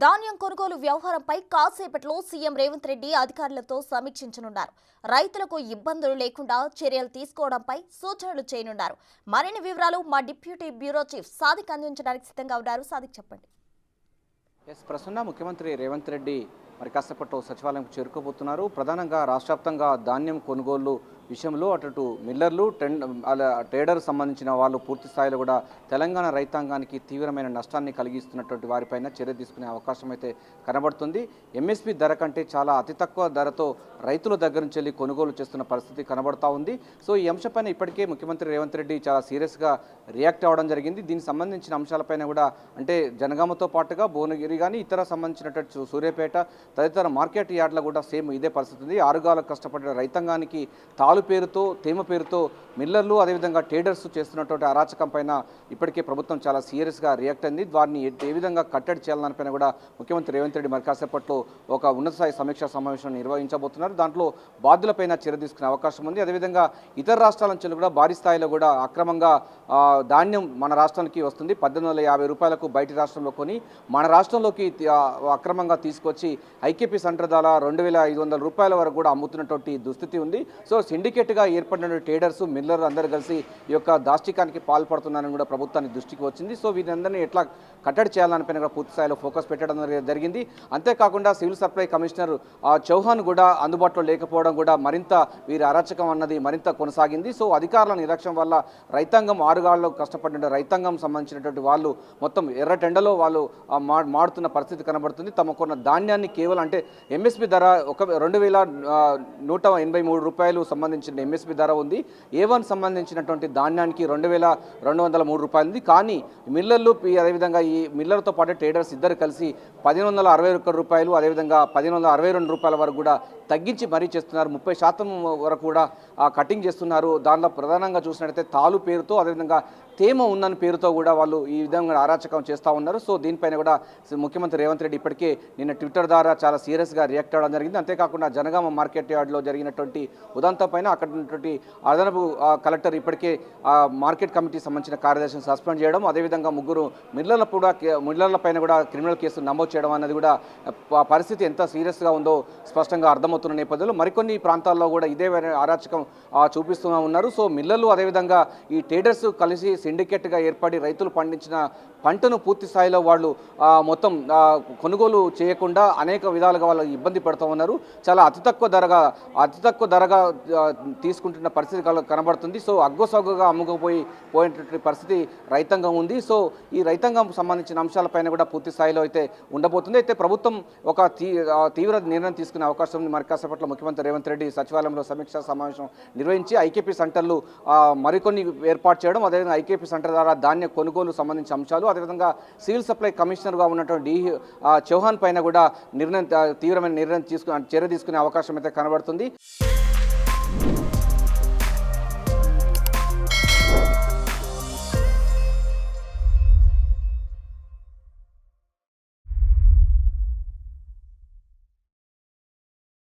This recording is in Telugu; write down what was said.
ధాన్యం కొనుగోలు వ్యవహారంపై కాసేపట్లో సీఎం రేవంత్ రెడ్డి అధికారులతో సమీక్షించనున్నారు. రైతులకు ఇబ్బందులు లేకుండా చర్యలు తీసుకోవడంపై సూచనలు చేయనున్నారు. మరిన్ని వివరాలు మా డిప్యూటీ బ్యూరో చీఫ్ సాదిక్ అందించడానికి సిద్ధంగా ఉన్నారు. సాదిక్ చెప్పండి. ప్రస్తుతం ముఖ్యమంత్రి రేవంత్ రెడ్డి మరి కాసేపట్లో సచివాలయంకు చేరుకోబోతున్నారు. ప్రధానంగా రాష్ట్ర వ్యాప్తంగా ధాన్యం కొనుగోలు విషయంలో అటు మిల్లర్లు ట్రేడర్ సంబంధించిన వాళ్ళు పూర్తి స్థాయిలో కూడా తెలంగాణ రైతాంగానికి తీవ్రమైన నష్టాన్ని కలిగిస్తున్నటువంటి వారిపైన చర్య తీసుకునే అవకాశం అయితే కనబడుతుంది. ఎంఎస్పీ ధర కంటే చాలా అతి తక్కువ ధరతో రైతుల దగ్గర నుంచి వెళ్ళి కొనుగోలు చేస్తున్న పరిస్థితి కనబడతా ఉంది. సో ఈ అంశంపైన ఇప్పటికే ముఖ్యమంత్రి రేవంత్ రెడ్డి చాలా సీరియస్గా రియాక్ట్ అవ్వడం జరిగింది. దీనికి సంబంధించిన అంశాలపైన కూడా అంటే జనగామతో పాటుగా భువనగిరి కానీ ఇతర సంబంధించినటువంటి సూర్యాపేట తదితర మార్కెట్ యార్డ్లో కూడా సేమ్ ఇదే పరిస్థితి ఉంది. ఆరుగాలకు కష్టపడిన రైతాంగానికి తాలు పేరుతో తేమ పేరుతో మిల్లర్లు అదేవిధంగా ట్రేడర్స్ చేస్తున్నటువంటి అరాచకం పైన ఇప్పటికే ప్రభుత్వం చాలా సీరియస్గా రియాక్ట్ అయింది. వారిని ఏ విధంగా కట్టడి చేయాలనిపైన కూడా ముఖ్యమంత్రి రేవంత్ రెడ్డి మరి కాసేపట్లో ఒక ఉన్నత స్థాయి సమీక్షా సమావేశం నిర్వహించబోతున్నారు. దాంట్లో బాధ్యులపైన చర్య తీసుకునే అవకాశం ఉంది. అదేవిధంగా ఇతర రాష్ట్రాల నుంచి కూడా భారీ స్థాయిలో కూడా అక్రమంగా ధాన్యం మన రాష్ట్రానికి వస్తుంది. 1850 రూపాయలకు బయటి రాష్ట్రంలో కొని మన రాష్ట్రంలోకి అక్రమంగా తీసుకొచ్చి ఐకేపీ సెంటర్ ద్వారా 2500 రూపాయల వరకు కూడా అమ్ముతున్నటువంటి దుస్థితి ఉంది. సో సిండికేట్గా ఏర్పడిన ట్రేడర్స్ మిల్లర్ అందరూ కలిసి ఈ యొక్క దాష్టికానికి పాల్పడుతున్నారని కూడా ప్రభుత్వానికి దృష్టికి వచ్చింది. సో వీరందరినీ ఎట్లా కట్టడి చేయాలనిపైన కూడా పూర్తి స్థాయిలో ఫోకస్ పెట్టడం జరిగింది. అంతేకాకుండా సివిల్ సప్లై కమిషనర్ చౌహాన్ కూడా అందుబాటులో లేకపోవడం కూడా మరింత వీరి అరాచకం అన్నది మరింత కొనసాగింది. సో అధికారుల నిర్లక్ష్యం వల్ల రైతాంగం ఆరుగాళ్ళలో కష్టపడిన రైతాంగం సంబంధించినటువంటి వాళ్ళు మొత్తం ఎర్రటెండలో వాళ్ళు మాడుతున్న పరిస్థితి కనబడుతుంది. తమకున్న ధాన్యాన్ని కేవలం అంటే ఎంఎస్పీ ధర 2183 రూపాయలు సంబంధించిన ఎంఎస్పీ ధర ఉంది. A1 సంబంధించినటువంటి ధాన్యానికి 2203 రూపాయలు ఉంది. కానీ మిల్లర్లు అదేవిధంగా ఈ మిల్లర్తో పాటు ట్రేడర్స్ ఇద్దరు కలిసి 1561 రూపాయలు అదేవిధంగా 1562 రూపాయల వరకు కూడా తగ్గించి మరీ చేస్తున్నారు. 30% వరకు కూడా కటింగ్ చేస్తున్నారు. దానిలో ప్రధానంగా చూసినట్టయితే తాలు పేరుతో అదేవిధంగా తేమ ఉందని పేరుతో కూడా వాళ్ళు ఈ విధంగా అరాచకం చేస్తూ ఉన్నారు. సో దీనిపైన కూడా ముఖ్యమంత్రి రేవంత్ రెడ్డి ఇప్పటికే నిన్న ట్విట్టర్ ద్వారా చాలా సీరియస్గా రియాక్ట్ అవ్వడం జరిగింది. అంతేకాకుండా జనగామ మార్కెట్ యార్డ్లో జరిగినటువంటి ఉదంతం పైన అక్కడ ఉన్నటువంటి అదనపు కలెక్టర్ ఇప్పటికే మార్కెట్ కమిటీ సంబంధించిన కార్యదర్శిని సస్పెండ్ చేయడం, అదేవిధంగా ముగ్గురు మిల్లర్ల పైన కూడా క్రిమినల్ కేసు నమోదు చేయడం అనేది కూడా పరిస్థితి ఎంత సీరియస్గా ఉందో స్పష్టంగా అర్థమవుతున్న నేపథ్యంలో మరికొన్ని ప్రాంతాల్లో కూడా ఇదే అరాచకం చూపిస్తూ ఉన్నారు. సో మిల్లర్లు అదేవిధంగా ఈ ట్రేడర్స్ కలిసి సిండికేట్గా ఏర్పడి రైతులు పండించిన పంటను పూర్తి స్థాయిలో వాళ్ళు మొత్తం కొనుగోలు చేయకుండా అనేక విధాలుగా వాళ్ళు ఇబ్బంది పడుతూ ఉన్నారు. చాలా అతి తక్కువ ధరగా తీసుకుంటున్న పరిస్థితి కనబడుతుంది. సో అగ్గోసగ్గుగా పోయేటటువంటి పరిస్థితి రైతాంగం ఉంది. సో ఈ రైతాంగం సంబంధించిన అంశాలపైన కూడా పూర్తి స్థాయిలో అయితే ఉండబోతుంది. అయితే ప్రభుత్వం ఒక తీవ్ర నిర్ణయం తీసుకునే అవకాశం ఉంది. మరి కాసేపట్లో ముఖ్యమంత్రి రేవంత్ రెడ్డి సచివాలయంలో సమీక్షా సమావేశం నిర్వహించి ఐకేపీ సెంటర్లు మరికొన్ని ఏర్పాటు చేయడం, అదేవిధంగా ఐకేపీ సెంటర్ ద్వారా ధాన్య కొనుగోలు సంబంధించిన అంశాలు, అదేవిధంగా సివిల్ సప్లై కమిషనర్గా ఉన్నటువంటి చౌహాన్ పైన కూడా తీవ్రమైన నిర్ణయం చర్య తీసుకునే అవకాశం అయితే కనబడుతుంది.